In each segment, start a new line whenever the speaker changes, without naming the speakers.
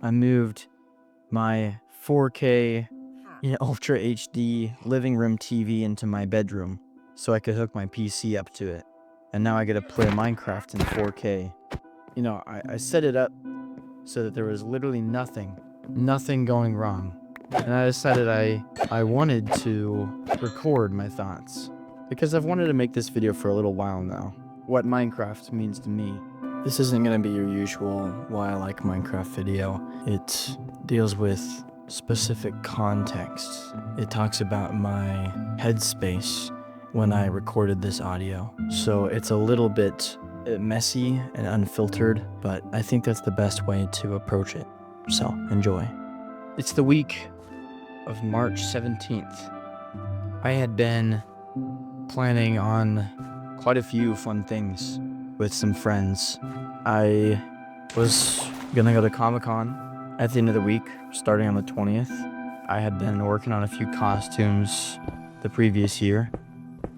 I moved my 4K, Ultra HD living room TV into my bedroom so I could hook my PC up to it. And now I get to play Minecraft in 4K. I set it up so that there was literally nothing going wrong. And I decided I wanted to record my thoughts because I've wanted to make this video for a little while now. What Minecraft means to me. This isn't going to be your usual why I like Minecraft video. It deals with specific context. It talks about my headspace when I recorded this audio. So it's a little bit messy and unfiltered, but I think that's the best way to approach it. So enjoy. It's the week of March 17th. I had been planning on quite a few fun things with some friends. I was gonna go to Comic-Con at the end of the week, starting on the 20th. I had been working on a few costumes the previous year.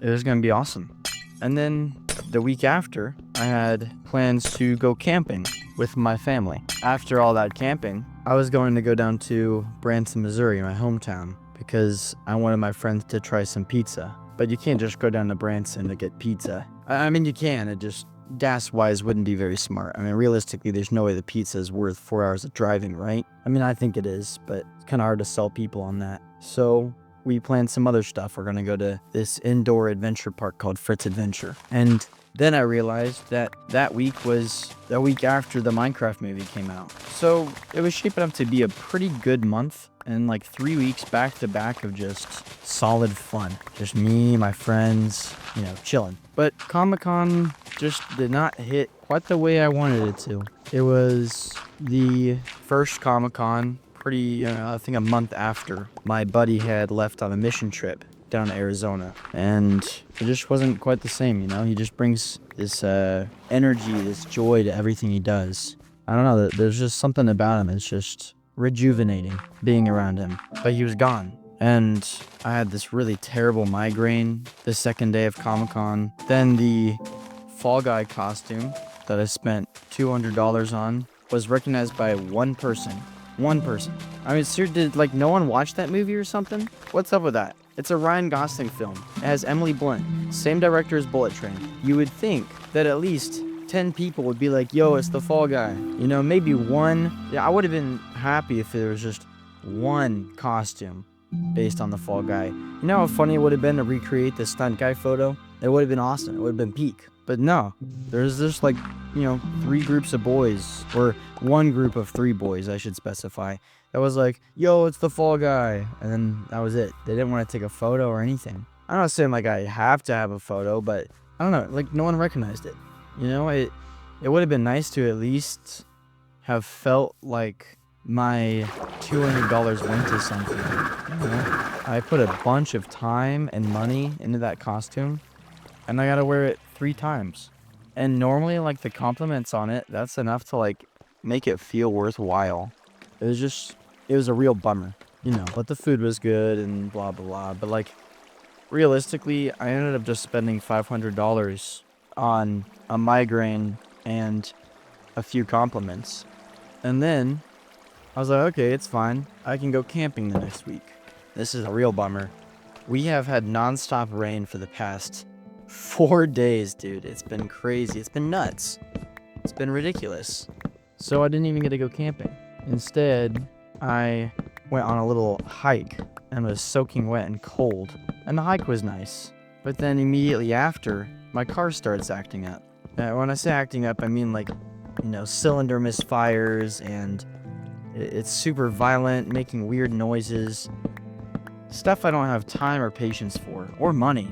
It was gonna be awesome. And then the week after, I had plans to go camping with my family. After all that camping, I was going to go down to Branson, Missouri, my hometown, because I wanted my friends to try some pizza. But you can't just go down to Branson to get pizza. I mean, you can, it just gas-wise wouldn't be very smart. I mean, realistically, there's no way the pizza is worth 4 hours of driving, right? I mean, I think it is, but it's kind of hard to sell people on that. So we planned some other stuff. We're going to go to this indoor adventure park called Fritz Adventure. And then I realized that week was the week after the Minecraft movie came out. So it was shaping up to be a pretty good month. And like 3 weeks back to back of just solid fun. Just me, my friends, chilling. But Comic-Con just did not hit quite the way I wanted it to. It was the first Comic-Con, I think a month after my buddy had left on a mission trip down to Arizona. And it just wasn't quite the same, He just brings this energy, this joy to everything he does. I don't know, there's just something about him. It's just rejuvenating being around him. But he was gone. And I had this really terrible migraine the second day of Comic-Con. Then the Fall Guy costume that I spent $200 on was recognized by one person. One person. I mean, sir, did no one watch that movie or something? What's up with that? It's a Ryan Gosling film. It has Emily Blunt, same director as Bullet Train. You would think that at least 10 people would be like, yo, it's the Fall Guy. Maybe one. Yeah, I would have been happy if there was just one costume based on the Fall Guy. You know how funny it would have been to recreate the stunt guy photo? It would have been awesome. It would have been peak. But no, there's just 3 groups of boys, or one group of 3 boys, I should specify, that was like, yo, it's the Fall Guy. And then that was it. They didn't want to take a photo or anything. I'm not saying I have to have a photo, but I don't know, no one recognized it. It would have been nice to at least have felt like my $200 went to something. I put a bunch of time and money into that costume, and I gotta wear it 3 times. And normally, the compliments on it, that's enough to make it feel worthwhile. It was a real bummer, but the food was good and blah, blah, blah. But realistically, I ended up just spending $500 on a migraine and a few compliments. And then I was like, okay, it's fine. I can go camping the next week. This is a real bummer. We have had nonstop rain for the past 4 days, dude. It's been crazy. It's been nuts. It's been ridiculous. So I didn't even get to go camping. Instead, I went on a little hike and was soaking wet and cold. And the hike was nice. But then immediately after, my car starts acting up. When I say acting up, I mean cylinder misfires, and it's super violent, making weird noises. Stuff I don't have time or patience for, or money.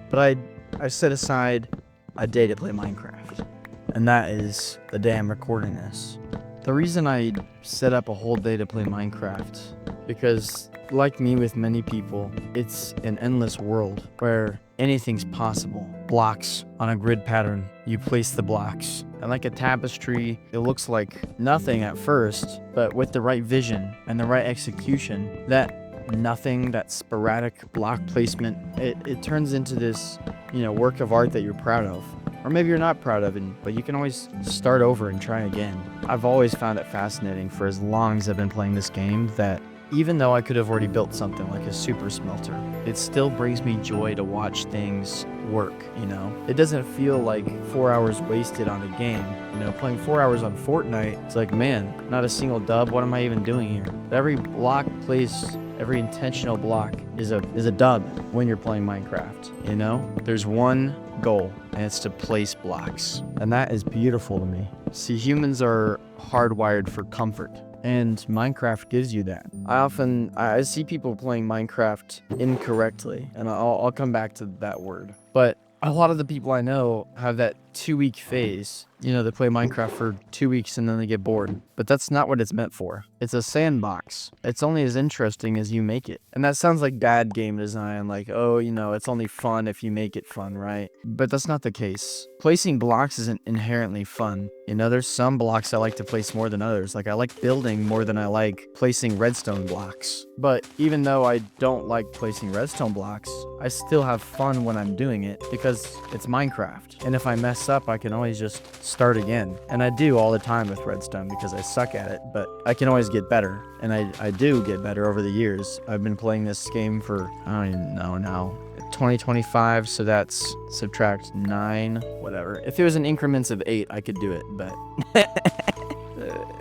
But I set aside a day to play Minecraft. And that is the day I'm recording this. The reason I set up a whole day to play Minecraft, because like me with many people, it's an endless world where anything's possible. Blocks on a grid pattern, you place the blocks. And like a tapestry, it looks like nothing at first, but with the right vision and the right execution, that nothing, that sporadic block placement, it turns into this, work of art that you're proud of. Or maybe you're not proud of it, but you can always start over and try again. I've always found it fascinating for as long as I've been playing this game that even though I could have already built something like a super smelter, it still brings me joy to watch things work, you know? It doesn't feel like 4 hours wasted on a game. You know, playing 4 hours on Fortnite, it's like, man, not a single dub, what am I even doing here? Every block placed, every intentional block is a dub when you're playing Minecraft, you know? There's one goal, and it's to place blocks. And that is beautiful to me. See, humans are hardwired for comfort. And Minecraft gives you that. I see people playing Minecraft incorrectly, and I'll come back to that word. But a lot of the people I know have that 2-week phase. You know, they play Minecraft for 2 weeks and then they get bored. But that's not what it's meant for. It's a sandbox. It's only as interesting as you make it. And that sounds like bad game design, like, oh, you know, it's only fun if you make it fun, right? But that's not the case. Placing blocks isn't inherently fun. You know, there's some blocks I like to place more than others. Like, I like building more than I like placing redstone blocks. But even though I don't like placing redstone blocks, I still have fun when I'm doing it because it's Minecraft. And if I mess up, I can always just start again. And I do all the time with redstone because I suck at it, but I can always get better. And I do get better over the years. I've been playing this game for, I don't even know now, 2025, so that's subtract 9, whatever. If it was in increments of 8, I could do it, but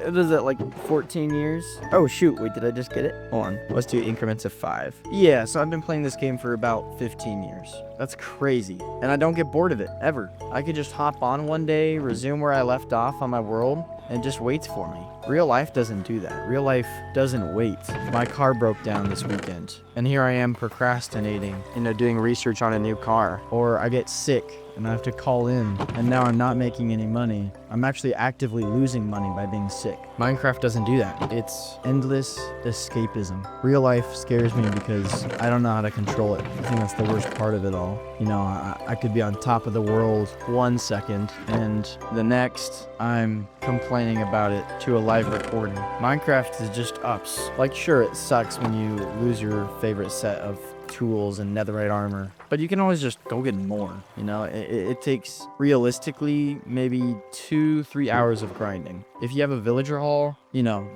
what is it, like 14 years? Oh shoot, wait, did I just get it? Hold on, let's do increments of 5. Yeah, so I've been playing this game for about 15 years. That's crazy. And I don't get bored of it, ever. I could just hop on one day, resume where I left off on my world, and just waits for me. Real life doesn't do that. Real life doesn't wait. My car broke down this weekend, and here I am procrastinating, you know, doing research on a new car. Or I get sick, and I have to call in, and now I'm not making any money. I'm actually actively losing money by being sick. Minecraft doesn't do that. It's endless escapism. Real life scares me because I don't know how to control it. I think that's the worst part of it all. You know, I could be on top of the world 1 second, and the next, I'm complaining about it to a live recording. Minecraft is just ups. Like, sure, it sucks when you lose your favorite set of tools and netherite armor, but you can always just go get more. You know, it takes realistically maybe 2-3 hours of grinding. If you have a villager hall, you know,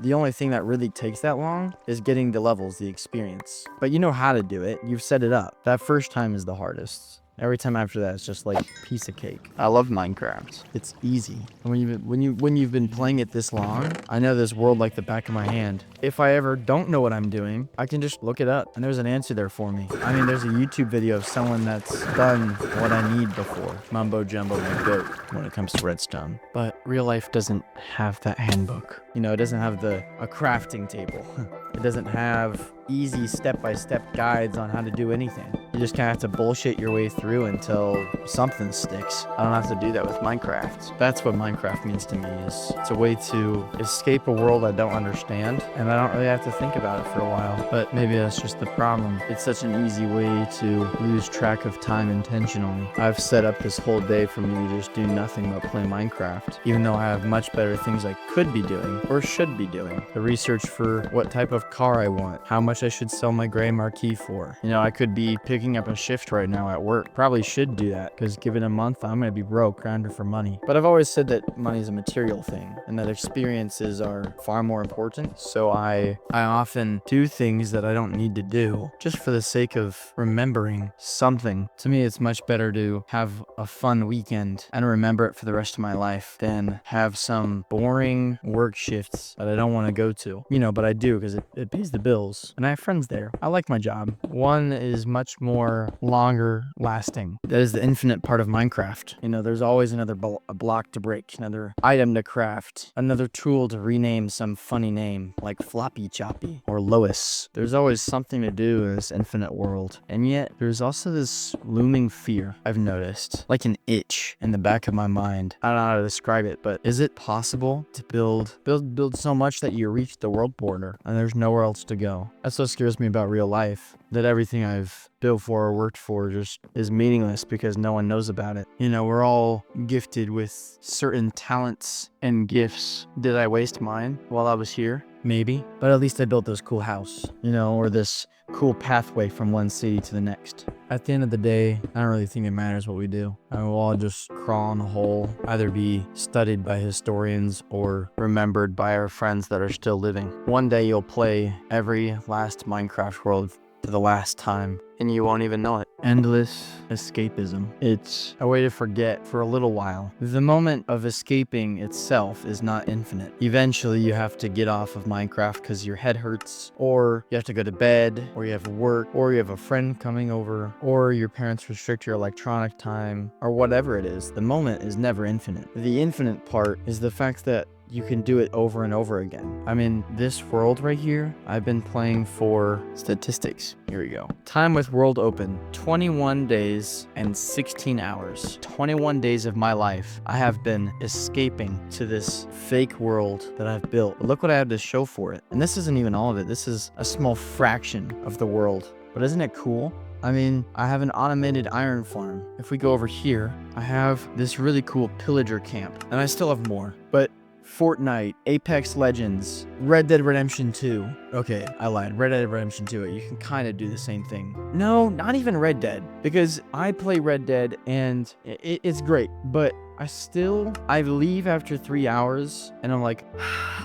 the only thing that really takes that long is getting the levels, the experience. But you know how to do it. You've set it up. That first time is the hardest. Every time after that, it's just like piece of cake. I love Minecraft. It's easy. And when you've been playing it this long, I know this world like the back of my hand. If I ever don't know what I'm doing, I can just look it up, and there's an answer there for me. I mean, there's a YouTube video of someone that's done what I need before. Mumbo jumbo, my goat, when it comes to redstone. But real life doesn't have that handbook. You know, it doesn't have a crafting table. It doesn't have easy step-by-step guides on how to do anything. You just kind of have to bullshit your way through until something sticks. I don't have to do that with Minecraft. That's what Minecraft means to me. It's a way to escape a world I don't understand, and I don't really have to think about it for a while. But maybe that's just the problem. It's such an easy way to lose track of time intentionally. I've set up this whole day for me to just do nothing but play Minecraft, even though I have much better things I could be doing or should be doing. The research for what type of car I want, how much I should sell my gray marquee for. You know, I could be picking up a shift right now at work. Probably should do that, because given a month, I'm gonna be broke grinding for money. But I've always said that money is a material thing, and that experiences are far more important. So I often do things that I don't need to do, just for the sake of remembering something. To me, it's much better to have a fun weekend and remember it for the rest of my life than have some boring work shifts that I don't want to go to. You know, but I do, because it pays the bills, and I have friends there. I like my job. One is much more longer lasting. That is the infinite part of Minecraft. You know, there's always another a block to break, another item to craft, another tool to rename some funny name like Floppy Choppy or Lois. There's always something to do in this infinite world. And yet there's also this looming fear I've noticed, like an itch in the back of my mind. I don't know how to describe it, but is it possible to build so much that you reach the world border and there's nowhere else to go? That's what scares me about real life, that everything I've built for or worked for just is meaningless because no one knows about it. You know, we're all gifted with certain talents and gifts. Did I waste mine while I was here? maybe. But at least I built this cool house, or this cool pathway from one city to the next. At the end of the day, I don't really think it matters what we do. I mean, we'll all just crawl in a hole, either be studied by historians or remembered by our friends that are still living. One day you'll play every last Minecraft world for the last time, and you won't even know it. Endless escapism. It's a way to forget for a little while. The moment of escaping itself is not infinite. Eventually, you have to get off of Minecraft because your head hurts, or you have to go to bed, or you have work, or you have a friend coming over, or your parents restrict your electronic time, or whatever it is. The moment is never infinite. The infinite part is the fact that you can do it over and over again. I mean, this world right here, I've been playing for statistics. Here we go. Time with world open, 21 days and 16 hours. 21 days of my life, I have been escaping to this fake world that I've built. Look what I have to show for it. And this isn't even all of it. This is a small fraction of the world. But isn't it cool? I mean, I have an automated iron farm. If we go over here, I have this really cool pillager camp. And I still have more. But Fortnite, Apex Legends, Red Dead Redemption 2. Okay, I lied. Red Dead Redemption 2. You can kind of do the same thing. No, not even Red Dead. Because I play Red Dead and it's great. But I leave after 3 hours and I'm like,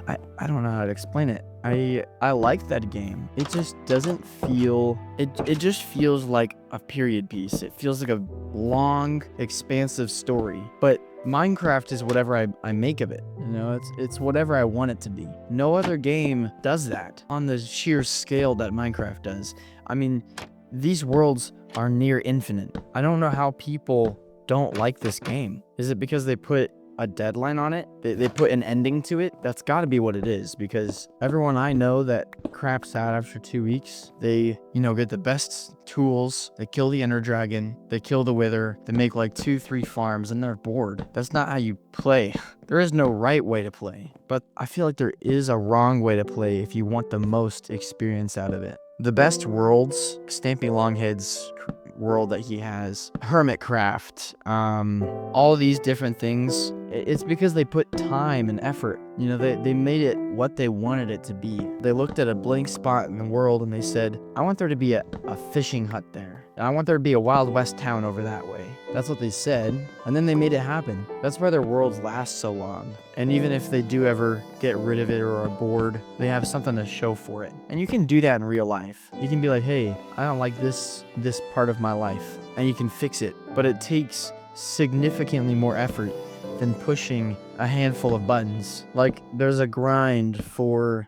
I don't know how to explain it. I like that game. It just doesn't feel, it just feels like a period piece. It feels like a long, expansive story. But Minecraft is whatever I make of it. It's whatever I want it to be. No other game does that on the sheer scale that Minecraft does. I mean, these worlds are near infinite. I don't know how people don't like this game. Is it because they put a deadline on it? They put an ending to it? That's got to be what it is, because everyone I know that craps out after 2 weeks, they, get the best tools, they kill the ender dragon, they kill the wither, they make like 2-3 farms, and they're bored. That's not how you play. There is no right way to play, but I feel like there is a wrong way to play if you want the most experience out of it. The best worlds, Stampy Longhead's world that he has, Hermitcraft, all these different things, it's because they put time and effort. They made it what they wanted it to be. They looked at a blank spot in the world and they said, I want there to be a fishing hut there. And I want there to be a Wild West town over that way. That's what they said. And then they made it happen. That's why their worlds last so long. And even if they do ever get rid of it or are bored, they have something to show for it. And you can do that in real life. You can be like, hey, I don't like this part of my life. And you can fix it. But it takes significantly more effort than pushing a handful of buttons. Like, there's a grind for,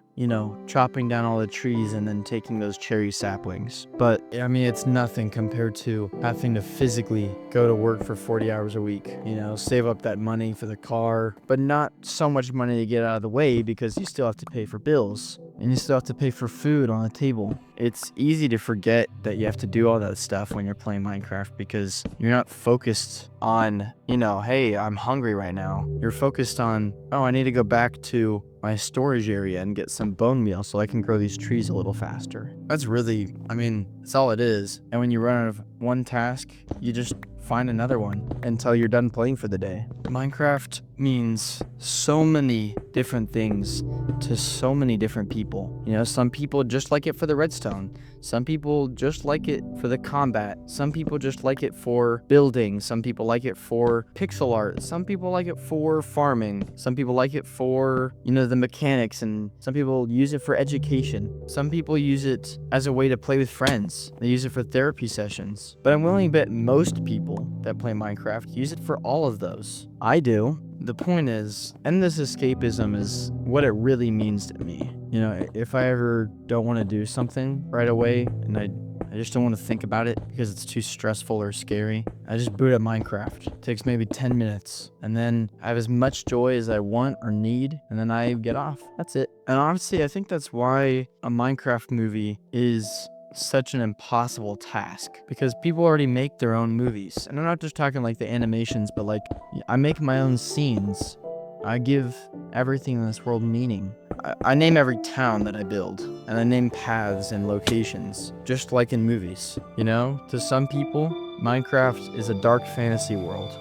chopping down all the trees and then taking those cherry saplings. But, I mean, it's nothing compared to having to physically go to work for 40 hours a week, save up that money for the car, but not so much money to get out of the way because you still have to pay for bills and you still have to pay for food on the table. It's easy to forget that you have to do all that stuff when you're playing Minecraft because you're not focused on, hey, I'm hungry right now. You're focused on, I need to go back to my storage area and get some bone meal so I can grow these trees a little faster. That's all it is. And when you run out of one task, you just find another one until you're done playing for the day. Minecraft means so many different things to so many different people. Some people just like it for the redstone. Some people just like it for the combat. Some people just like it for building. Some people like it for pixel art. Some people like it for farming. Some people like it for, the mechanics, and some people use it for education. Some people use it as a way to play with friends. They use it for therapy sessions. But I'm willing to bet most people that play Minecraft use it for all of those. I do. The point is, endless escapism is what it really means to me. If I ever don't want to do something right away and I just don't want to think about it because it's too stressful or scary, I just boot up Minecraft. It takes maybe 10 minutes and then I have as much joy as I want or need, and then I get off. That's it. And honestly, I think that's why a Minecraft movie is such an impossible task, because people already make their own movies. And I'm not just talking like the animations, but like I make my own scenes. I give everything in this world meaning. I name every town that I build, and I name paths and locations, just like in movies. To some people, Minecraft is a dark fantasy world.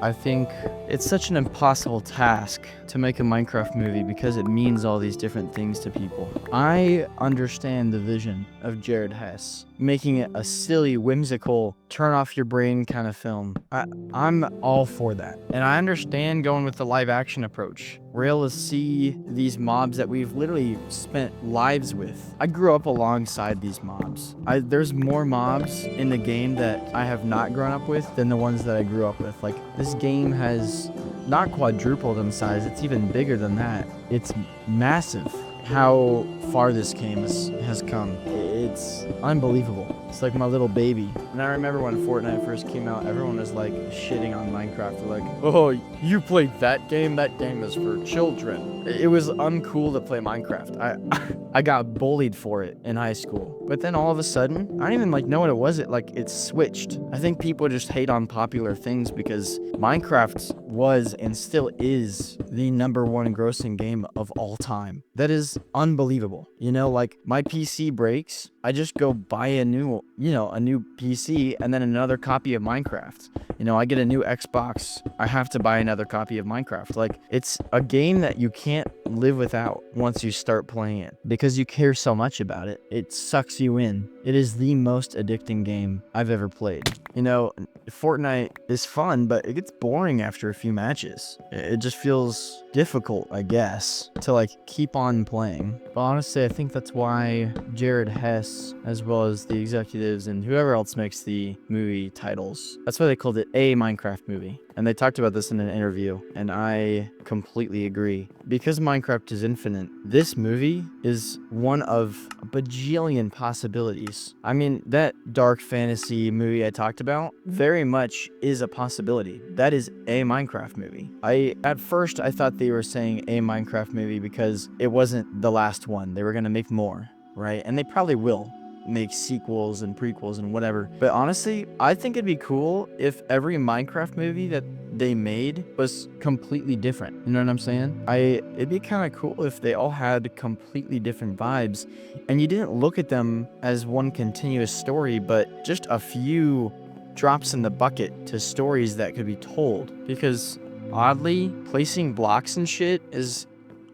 I think it's such an impossible task to make a Minecraft movie because it means all these different things to people. I understand the vision of Jared Hess, making it a silly, whimsical, turn off your brain kind of film. I'm all for that. And I understand going with the live action approach. We're able to see these mobs that we've literally spent lives with. I grew up alongside these mobs. There's more mobs in the game that I have not grown up with than the ones that I grew up with. Like, this game has not quadrupled in size, it's even bigger than that. It's massive how far this game has come. It's unbelievable. It's like my little baby. And I remember when Fortnite first came out, everyone was like shitting on Minecraft. They're like, oh, you played that game? That game is for children. It was uncool to play Minecraft. I got bullied for it in high school. But then all of a sudden, I don't even know what it was. It switched. I think people just hate on popular things because Minecraft was and still is the #1 grossing game of all time. That is unbelievable. My PC breaks, I just go buy a new PC and then another copy of Minecraft. I get a new Xbox, I have to buy another copy of Minecraft. It's a game that you can't live without once you start playing it because you care so much about it. It sucks you in. It is the most addicting game I've ever played. Fortnite is fun, but it gets boring after a few matches. It just feels difficult, I guess, to keep on playing. But honestly, I think that's why Jared Hess, as well as the executives and whoever else makes the movie titles, that's why they called it a Minecraft movie. And they talked about this in an interview, and I completely agree. Because Minecraft is infinite, this movie is one of a bajillion possibilities. I mean, that dark fantasy movie I talked about very much is a possibility. That is a Minecraft movie. At first, I thought they were saying a Minecraft movie because it wasn't the last one. They were going to make more, right? And they probably will make sequels and prequels and whatever. But honestly, I think it'd be cool if every Minecraft movie that they made was completely different. You know what I'm saying? It'd be kind of cool if they all had completely different vibes and you didn't look at them as one continuous story, but just a few drops in the bucket to stories that could be told. Because oddly, placing blocks and shit is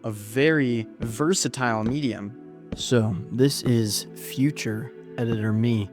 a very versatile medium. So this is future editor me.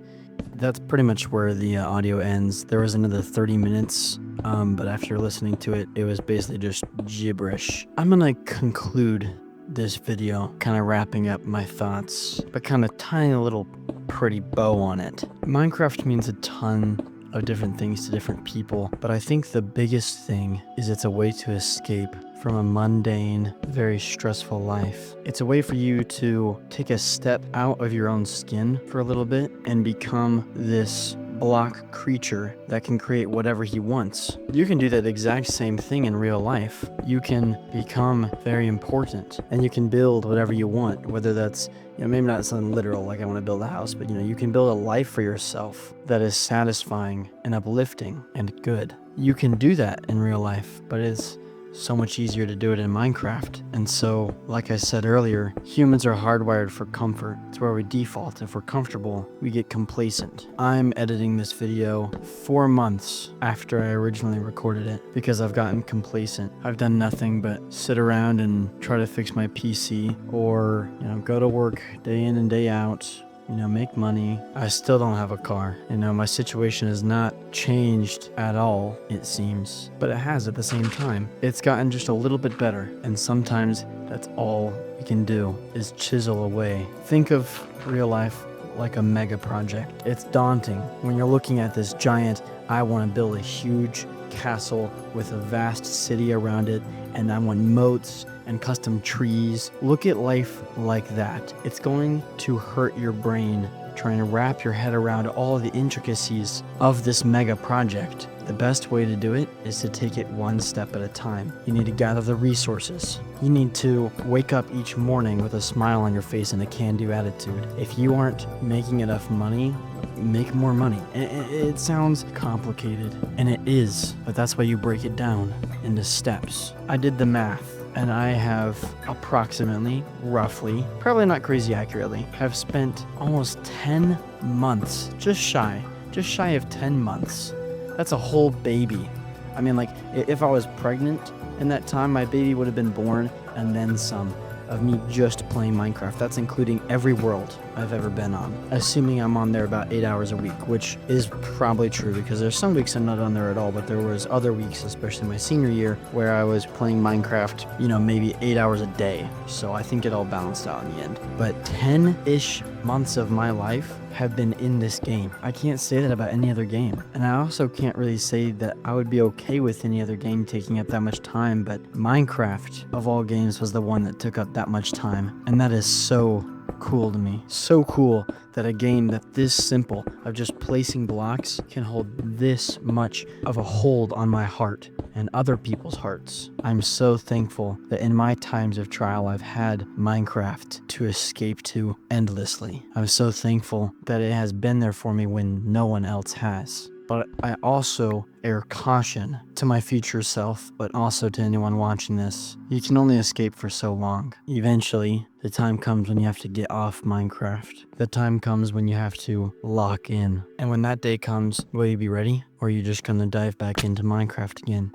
That's pretty much where the audio ends. There was another 30 minutes, but after listening to it, it was basically just gibberish. I'm gonna conclude this video, kind of wrapping up my thoughts, but kind of tying a little pretty bow on it. Minecraft means a ton of different things to different people, but I think the biggest thing is it's a way to escape from a mundane, very stressful life. It's a way for you to take a step out of your own skin for a little bit and become this block creature that can create whatever he wants. You can do that exact same thing in real life. You can become very important and you can build whatever you want, whether that's, maybe not something literal like I want to build a house, but you can build a life for yourself that is satisfying and uplifting and good. You can do that in real life, but it's so much easier to do it in Minecraft. And so, like I said earlier, humans are hardwired for comfort. It's where we default. If we're comfortable, we get complacent. I'm editing this video 4 months after I originally recorded it because I've gotten complacent. I've done nothing but sit around and try to fix my PC or, go to work day in and day out, make money. I still don't have a car. My situation has not changed at all, it seems, but it has at the same time. It's gotten just a little bit better, and sometimes that's all we can do is chisel away. Think of real life like a mega project. It's daunting when you're looking at this giant, I want to build a huge castle with a vast city around it, and I want moats and custom trees. Look at life like that. It's going to hurt your brain trying to wrap your head around all the intricacies of this mega project. The best way to do it is to take it one step at a time. You need to gather the resources. You need to wake up each morning with a smile on your face and a can-do attitude. If you aren't making enough money, make more money. It sounds complicated, and it is, but that's why you break it down into steps. I did the math. and I have approximately, roughly, probably not crazy accurately, have spent almost 10 months, just shy of 10 months. That's a whole baby. I mean, like, if I was pregnant in that time, my baby would have been born and then some, of me just playing Minecraft. That's including every world I've ever been on, assuming I'm on there about 8 hours a week, which is probably true because there's some weeks I'm not on there at all, but there was other weeks, especially my senior year, where I was playing Minecraft, maybe 8 hours a day. So I think it all balanced out in the end. But 10-ish months of my life have been in this game. I can't say that about any other game. And I also can't really say that I would be okay with any other game taking up that much time, but Minecraft, of all games, was the one that took up that much time. And that is so cool to me. So cool that a game that this simple of just placing blocks can hold this much of a hold on my heart and other people's hearts. I'm so thankful that in my times of trial I've had Minecraft to escape to endlessly. I'm so thankful that it has been there for me when no one else has. But I also air caution to my future self, but also to anyone watching this. You can only escape for so long. Eventually, the time comes when you have to get off Minecraft. The time comes when you have to lock in. And when that day comes, will you be ready? Or are you just gonna dive back into Minecraft again?